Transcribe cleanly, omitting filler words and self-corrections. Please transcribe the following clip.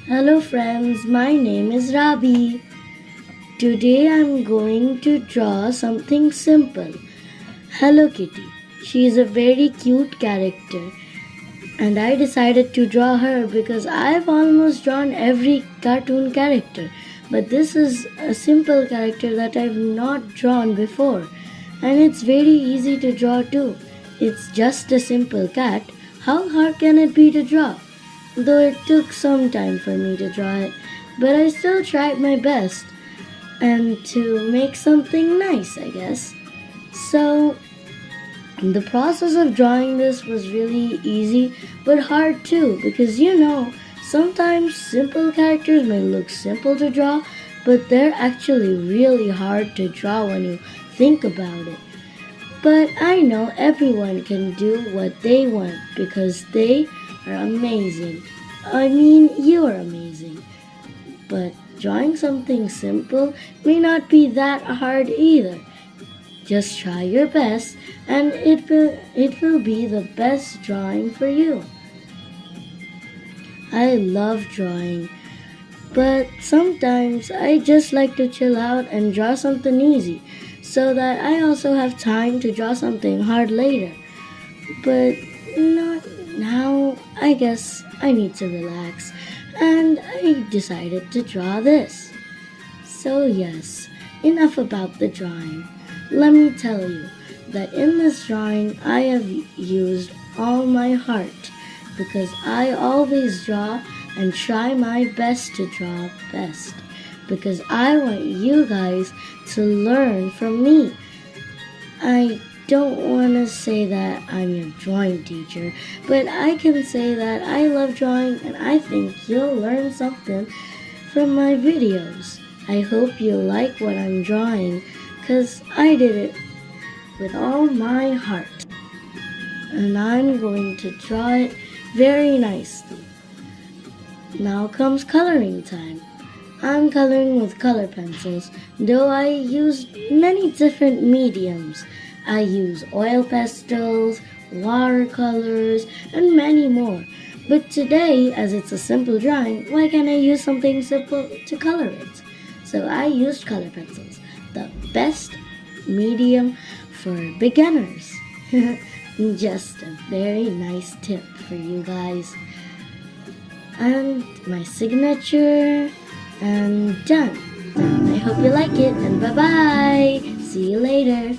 Hello friends, my name is Rabi. Today I'm going to draw something simple. Hello Kitty. She is a very cute character and I decided to draw her because I've almost drawn every cartoon character. But this is a simple character that I've not drawn before and it's very easy to draw too. It's just a simple cat. How hard can it be to draw? Though it took some time for me to draw it, but I still tried my best and to make something nice, I guess. So, the process of drawing this was really easy but hard too because sometimes simple characters may look simple to draw, but they're actually really hard to draw when you think about it. But I know everyone can do what they want because they are amazing. I mean, you are amazing. But drawing something simple may not be that hard either. Just try your best and it will be the best drawing for you. I love drawing, but sometimes I just like to chill out and draw something easy so that I also have time to draw something hard later. But not now. I guess I need to relax and I decided to draw this. So yes, enough about the drawing. Let me tell you that in this drawing I have used all my heart because I always draw and try my best to draw best because I want you guys to learn from me. I don't want to say that I'm your drawing teacher, but I can say that I love drawing and I think you'll learn something from my videos. I hope you like what I'm drawing because I did it with all my heart. And I'm going to draw it very nicely. Now comes coloring time. I'm coloring with color pencils, though I used many different mediums. I use oil pastels, watercolors, and many more. But today, as it's a simple drawing, why can't I use something simple to color it? So I used color pencils, the best medium for beginners. Just a very nice tip for you guys. And my signature, and done. I hope you like it, and bye-bye. See you later.